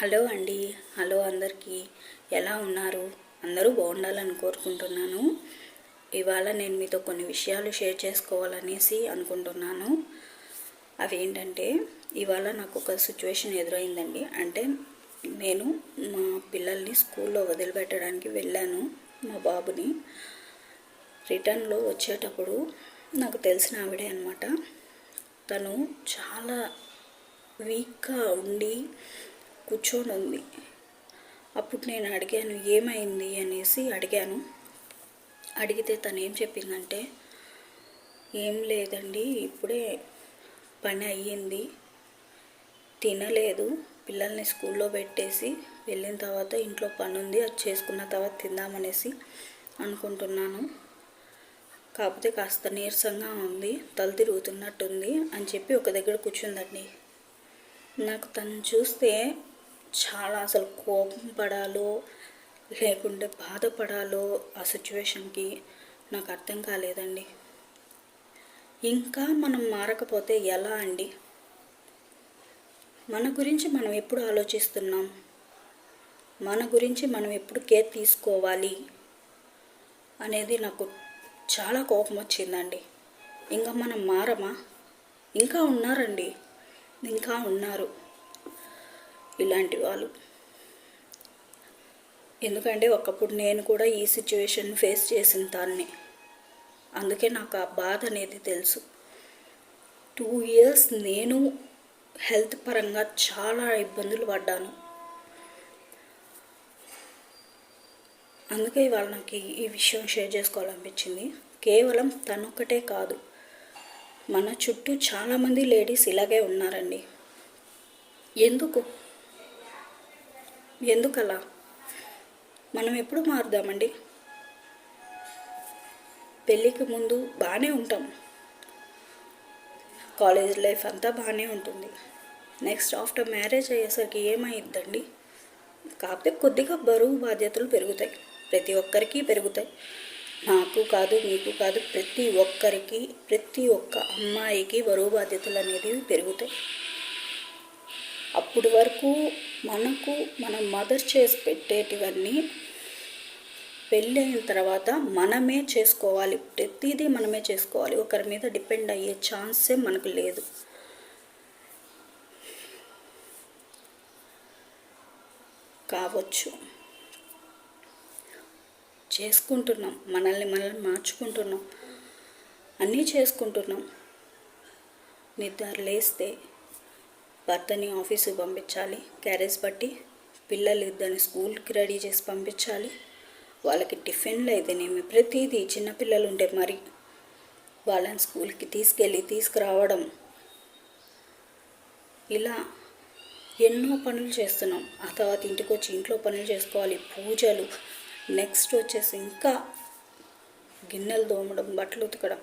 Hello అండి. Hello అందరికీ. ఎలా ఉన్నారు? అందరూ బాగుండాలని కోరుకుంటున్నాను. ఇవాళ నేను మీతో కొన్ని విషయాలు షేర్ చేసుకోవాలనేసి అనుకుంటున్నాను. అవి ఏంటంటే, ఇవాళ నాకు ఒక సిచ్యువేషన్ ఎదురైందండి. అంటే నేను మా పిల్లల్ని స్కూల్లో వదిలిపెట్టడానికి వెళ్ళాను, మా బాబుని. రిటర్న్లో వచ్చేటప్పుడు నాకు తెలిసిన ఆవిడే అనమాట. తను చాలా వీక్గా ఉండి కూర్చొని ఉంది. అప్పుడు నేను అడిగాను, ఏమైంది అనేసి అడిగాను. అడిగితే తను ఏం చెప్పిందంటే, ఏం లేదండి, ఇప్పుడే పని అయ్యింది, తినలేదు, పిల్లల్ని స్కూల్లో పెట్టేసి వెళ్ళిన తర్వాత ఇంట్లో పని ఉంది, అది చేసుకున్న తర్వాత తిందామనేసి అనుకుంటున్నాను. కాకపోతే కాస్త నీరసంగా ఉంది, తల తిరుగుతున్నట్టుంది అని చెప్పి ఒక దగ్గర కూర్చుందండి. నాకు తను చూస్తే చాలా అసలు కోపం పడాలో లేకుంటే బాధపడాలో ఆ సిచ్యువేషన్కి నాకు అర్థం కాలేదండి. ఇంకా మనం మారకపోతే ఎలా అండి? మన గురించి మనం ఎప్పుడు ఆలోచిస్తున్నాం? మన గురించి మనం ఎప్పుడు కేర్ తీసుకోవాలి అనేది నాకు చాలా కోపం వచ్చిందండి. ఇంకా మనం మారమా? ఇంకా ఉన్నారండి, ఇంకా ఉన్నారు ఇలాంటి వాళ్ళు. ఎందుకంటే ఒకప్పుడు నేను కూడా ఈ సిచ్యువేషన్ ఫేస్ చేసిన దాన్ని. అందుకే నాకు ఆ బాధ అనేది తెలుసు. 2 years నేను హెల్త్ పరంగా చాలా ఇబ్బందులు పడ్డాను. అందుకే ఇవాళ నాకు ఈ విషయం షేర్ చేసుకోవాలనిపించింది. కేవలం తనొక్కటే కాదు, మన చుట్టూ చాలామంది లేడీస్ ఇలాగే ఉన్నారండి. ఎందుకలా? మనం ఎప్పుడు మారుదామండి? పెళ్ళికి ముందు బాగానే ఉంటాం, కాలేజ్ లైఫ్ అంతా బాగానే ఉంటుంది. నెక్స్ట్ ఆఫ్టర్ మ్యారేజ్ అయ్యేసరికి ఏమైందండి? కాకపోతే కొద్దిగా బరువు బాధ్యతలు పెరుగుతాయి, ప్రతి ఒక్కరికి పెరుగుతాయి. నాకు కాదు, మీకు కాదు, ప్రతి ఒక్కరికి, ప్రతి ఒక్క అమ్మాయికి బరువు బాధ్యతలు అనేవి పెరుగుతాయి. అప్పటి వరకు మనకు మన మదర్ చేసి పెట్టేటివన్నీ పెళ్ళి అయిన తర్వాత మనమే చేసుకోవాలి. ప్రతిదీ మనమే చేసుకోవాలి. ఒకరి మీద డిపెండ్ అయ్యే ఛాన్సే మనకు లేదు. కావచ్చు, చేసుకుంటున్నాం, మనల్ని మార్చుకుంటున్నాం, అన్నీ చేసుకుంటున్నాం. నిద్ర లేస్తే భర్తని ఆఫీసుకి పంపించాలి, క్యారేజ్ పట్టి పిల్లలు ఇద్దరిని స్కూల్కి రెడీ చేసి పంపించాలి. వాళ్ళకి టిఫిన్లు అయితేనేమి ప్రతిదీ, చిన్నపిల్లలు ఉంటే మరి వాళ్ళని స్కూల్కి తీసుకురావడం, ఇలా ఎన్నో పనులు చేస్తున్నాం. ఆ తర్వాత ఇంటికి వచ్చి ఇంట్లో పనులు చేసుకోవాలి, పూజలు, నెక్స్ట్ వచ్చేసి ఇంకా గిన్నెలు తోమడం, బట్టలు ఉతకడం,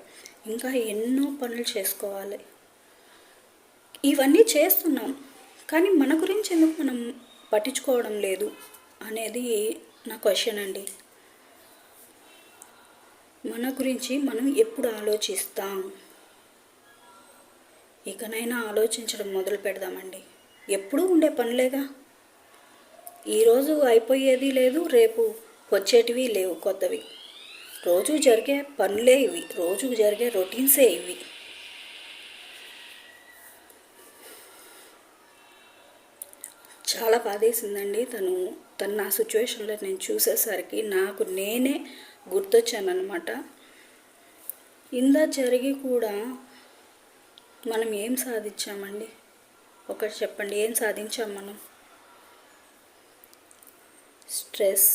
ఇంకా ఎన్నో పనులు చేసుకోవాలి. ఇవన్నీ చేస్తున్నాం, కానీ మన గురించి ఎందుకు మనం పట్టించుకోవడం లేదు అనేది నా క్వశ్చన్ అండి. మన గురించి మనం ఎప్పుడు ఆలోచిస్తాం? ఇకనైనా ఆలోచించడం మొదలు పెడదామండి. ఎప్పుడూ ఉండే పనులేగా, ఈరోజు అయిపోయేది లేదు, రేపు వచ్చేటివి లేవు కొత్తవి. రోజు జరిగే పనులే ఇవి, రోజు జరిగే రొటీన్సే ఇవి. చాలా బాధేసిందండి. తను నా సిచ్యువేషన్లో నేను చూసేసరికి నాకు నేనే గుర్తొచ్చానమాట. ఇందా జరిగి కూడా మనం ఏం సాధించామండి? ఒకటి చెప్పండి, ఏం సాధించాం మనం? స్ట్రెస్,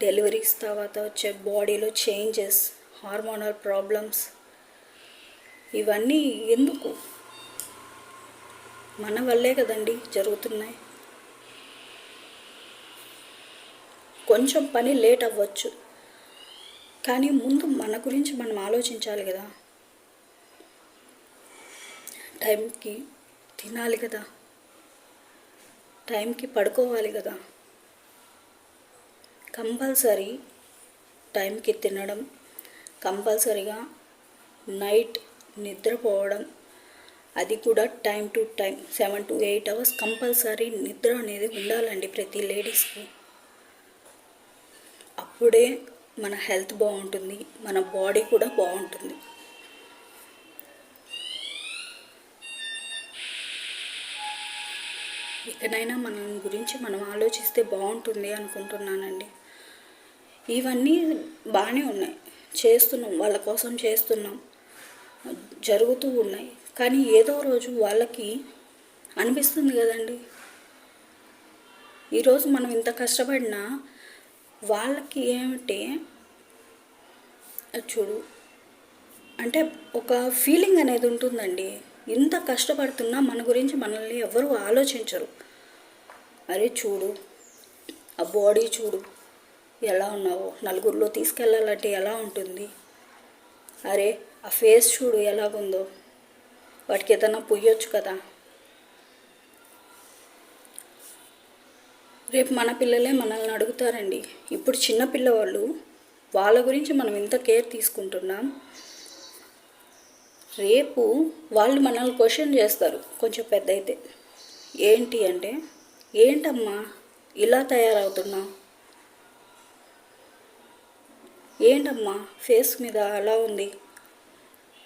డెలివరీస్ తర్వాత వచ్చే బాడీలో చేంజెస్, హార్మోనల్ ప్రాబ్లమ్స్, ఇవన్నీ ఎందుకు? మన వల్లే కదండి జరుగుతున్నాయి. కొంచెం పని లేట్ అవ్వచ్చు, కానీ ముందు మన గురించి మనం ఆలోచించాలి కదా. టైంకి తినాలి కదా, టైంకి పడుకోవాలి కదా. కంపల్సరీ టైంకి తినడం, కంపల్సరీగా నైట్ నిద్రపోవడం, అది కూడా time to time 7 to 8 hours compulsory నిద్ర అనేది ఉండాలండి ప్రతి లేడీస్కి. అప్పుడే మన హెల్త్ బాగుంటుంది, మన బాడీ కూడా బాగుంటుంది. ఇకనైనా మన గురించి మనం ఆలోచిస్తే బాగుంటుంది అనుకుంటున్నానండి. ఇవన్నీ బాగానే ఉన్నాయి, చేస్తున్నాం, వాళ్ళ కోసం చేస్తున్నాం, జరుగుతూ ఉన్నాయి. కానీ ఏదో రోజు వాళ్ళకి అనిపిస్తుంది కదండి, ఈరోజు మనం ఇంత కష్టపడినా వాళ్ళకి ఏమిటి చూడు అంటే ఒక ఫీలింగ్ అనేది ఉంటుందండి. ఇంత కష్టపడుతున్నా మన గురించి మనల్ని ఎవరు ఆలోచించరు. అరే చూడు, ఆ బాడీ చూడు ఎలా ఉన్నావో, నలుగురిలో తీసుకెళ్ళాలంటే ఎలా ఉంటుంది, అరే ఆ ఫేస్ చూడు ఎలాగుందో, వాటికి ఏదైనా పుయ్యొచ్చు కదా. రేపు మన పిల్లలే మనల్ని అడుగుతారండి. ఇప్పుడు చిన్న పిల్లవాళ్ళు, వాళ్ళ గురించి మనం ఇంత కేర్ తీసుకుంటున్నాం, రేపు వాళ్ళు మనల్ని క్వశ్చన్ చేస్తారు కొంచెం పెద్ద అయితే. ఏంటి అంటే, ఏంటమ్మా ఇలా తయారవుతున్నావు, ఏంటమ్మా ఫేస్ మీద అలా ఉంది,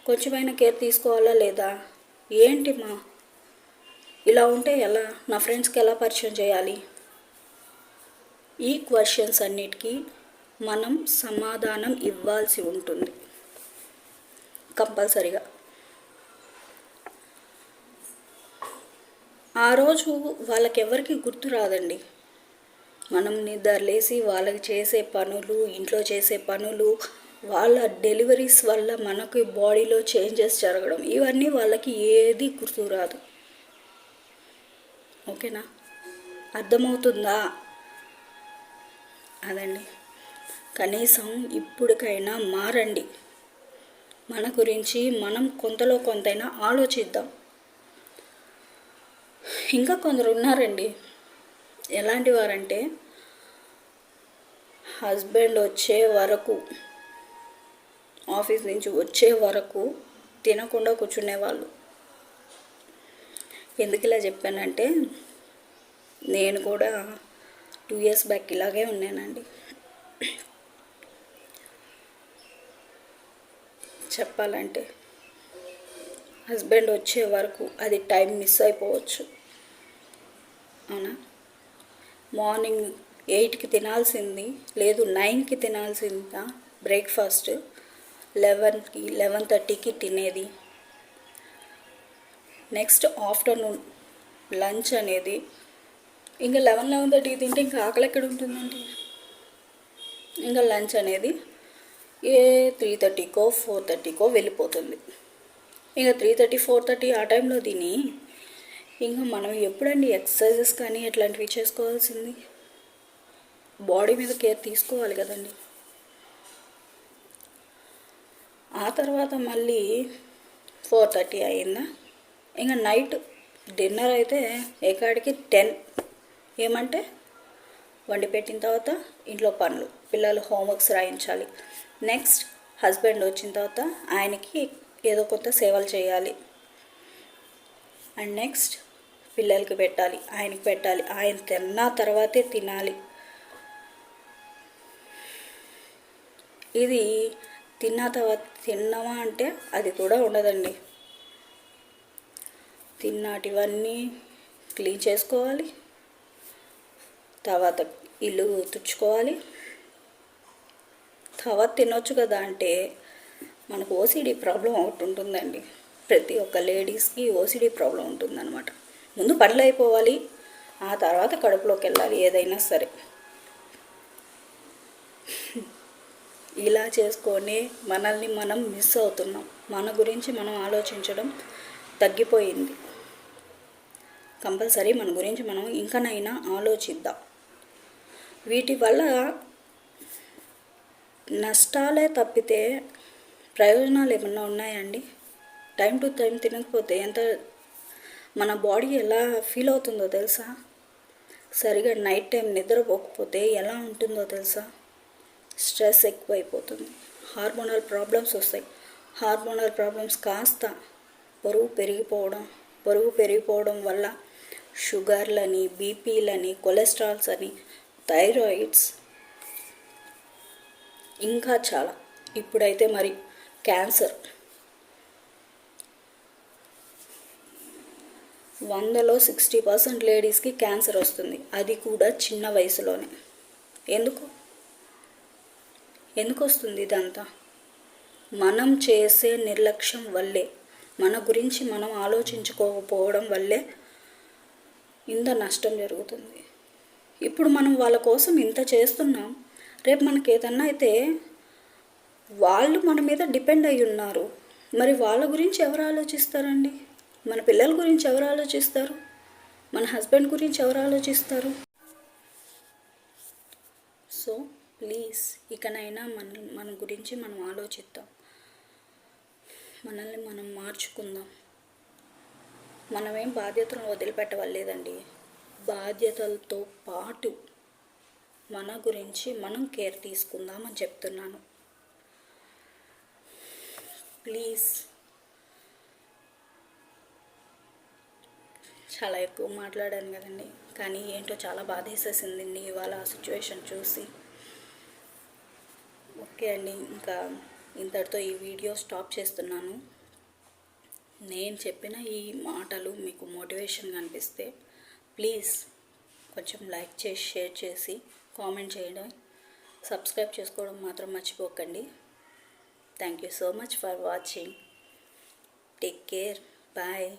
కొంచెమైనా కేర్ తీసుకోవాలా లేదా, ఏంటిమ్మా ఇలా ఉంటే ఎలా, నా ఫ్రెండ్స్కి ఎలా పరిచయం చేయాలి. ఈ క్వశ్చన్స్ అన్నిటికీ మనం సమాధానం ఇవ్వాల్సి ఉంటుంది కంపల్సరిగా. ఆ రోజు వాళ్ళకెవరికి గుర్తు రాదండి. మనం నిద్రలేసి వాళ్ళకి చేసే పనులు, ఇంట్లో చేసే పనులు, వాళ్ళ డెలివరీస్ వల్ల మనకి బాడీలో చేంజెస్ జరగడం, ఇవన్నీ వాళ్ళకి ఏది గుర్తు రాదు. ఓకేనా, అర్థమవుతుందా? అదండి, కనీసం ఇప్పటికైనా మారండి. మన గురించి మనం కొంతలో కొంతైనా ఆలోచిద్దాం. ఇంకా కొందరు ఉన్నారండి, ఎలాంటి వారంటే హస్బెండ్ వచ్చే వరకు, ఆఫీస్ నుంచి వచ్చే వరకు తినకుండా కూర్చునేవాళ్ళు. ఎందుకు ఇలా చెప్పానంటే, నేను కూడా 2 years బ్యాక్ ఇలాగే ఉన్నానండి. చెప్పాలంటే హస్బెండ్ వచ్చే వరకు అది టైం మిస్ అయిపోవచ్చు. అవునా, మార్నింగ్ 8కి తినాల్సింది, లేదు 9కి తినాల్సిందా బ్రేక్ఫాస్ట్, 11కి 11:30కి తినేది. నెక్స్ట్ ఆఫ్టర్నూన్ లంచ్ అనేది ఇంకా 11:30కి తింటే ఇంకా ఆకలి ఎక్కడ ఉంటుందండి. ఇంకా లంచ్ అనేది 3:30కో 4:30కో వెళ్ళిపోతుంది. ఇంకా 3:30 4:30 ఆ టైంలో తిని ఇంకా మనం ఎప్పుడండి ఎక్సర్సైజెస్ కానీ ఇట్లాంటివి చేసుకోవాల్సింది? బాడీ మీద కేర్ తీసుకోవాలి కదండి. ఆ తర్వాత మళ్ళీ 4:30 అయిందా, ఇంకా నైట్ డిన్నర్ అయితే ఏకాడికి 10. ఏమంటే వండి పెట్టిన తర్వాత ఇంట్లో పనులు, పిల్లలు హోంవర్క్స్ రాయించాలి. నెక్స్ట్ హస్బెండ్ వచ్చిన తర్వాత ఆయనకి ఏదో కొత్త సేవలు చేయాలి. అండ్ నెక్స్ట్ పిల్లలకి పెట్టాలి, ఆయనకి పెట్టాలి, ఆయన తిన్న తర్వాతే తినాలి. ఇది తిన్న తర్వాత తిన్నామా అంటే అది కూడా ఉండదండి. తిన్నాటివన్నీ క్లీన్ చేసుకోవాలి, తర్వాత ఇల్లు తుడుచుకోవాలి, తర్వాత తినొచ్చు కదా అంటే మనకు ఓసిడి ప్రాబ్లం ఒకటి ఉంటుందండి. ప్రతి ఒక్క లేడీస్కి ఓసిడి ప్రాబ్లం ఉంటుందన్నమాట. ముందు పనులు అయిపోవాలి, ఆ తర్వాత కడుపులోకి వెళ్ళాలి ఏదైనా సరే. ఇలా చేసుకొని మనల్ని మనం మిస్ అవుతున్నాం. మన గురించి మనం ఆలోచించడం తగ్గిపోయింది. కంపల్సరీ మన గురించి మనం ఇంకనైనా ఆలోచిద్దాం. వీటి వల్ల నష్టాలే తప్పితే ప్రయోజనాలు ఏమన్నా ఉన్నాయండి? టైం టు టైం తినకపోతే ఎంత మన బాడీ ఎలా ఫీల్ అవుతుందో తెలుసా? సరిగా నైట్ టైం నిద్రపోకపోతే ఎలా ఉంటుందో తెలుసా? స్ట్రెస్ ఎక్కువైపోతుంది, హార్మోనల్ ప్రాబ్లమ్స్ వస్తాయి. హార్మోనల్ ప్రాబ్లమ్స్ కాస్త బరువు పెరిగిపోవడం వల్ల షుగర్లని, బీపీలని, కొలెస్ట్రాల్స్ అని, థైరాయిడ్స్, ఇంకా చాలా. ఇప్పుడైతే మరి క్యాన్సర్ 100లో 60% లేడీస్కి క్యాన్సర్ వస్తుంది. అది కూడా చిన్న వయసులోనే. ఎందుకు వస్తుంది ఇదంతా? మనం చేసే నిర్లక్ష్యం వల్లే, మన గురించి మనం ఆలోచించుకోకపోవడం వల్లే ఇంత నష్టం జరుగుతుంది. ఇప్పుడు మనం వాళ్ళ కోసం ఇంత చేస్తున్నాం, రేపు మనకి ఏదన్నా అయితే వాళ్ళు మన మీద డిపెండ్ అయి ఉన్నారు. మరి వాళ్ళ గురించి ఎవరు ఆలోచిస్తారండి? మన పిల్లల గురించి ఎవరు ఆలోచిస్తారు? మన హస్బెండ్ గురించి ఎవరు ఆలోచిస్తారు? సో ప్లీజ్, ఇకనైనా మన గురించి మనం ఆలోచిద్దాం, మనల్ని మనం మార్చుకుందాం. మనమేం బాధ్యతలను వదిలిపెట్టవలేదండి. బాధ్యతలతో పాటు మన గురించి మనం కేర్ తీసుకుందామని చెప్తున్నాను. ప్లీజ్. చాలా ఎక్కువ మాట్లాడాను కదండి, కానీ ఏంటో చాలా బాధేసేసిందండి ఇవాళ ఆ సిచ్యువేషన్ చూసి. ఓకే అండి, ఇంకా ఇంతటితో ఈ వీడియో స్టాప్ చేస్తున్నాను. నేను చెప్పిన ఈ మాటలు మీకు మోటివేషన్గా అనిపిస్తే ప్లీజ్ కొంచెం లైక్ చేసి, షేర్ చేసి, కామెంట్ చేయడం, సబ్స్క్రైబ్ చేసుకోవడం మాత్రం మర్చిపోకండి. Thank you so much for watching. Take care. Bye.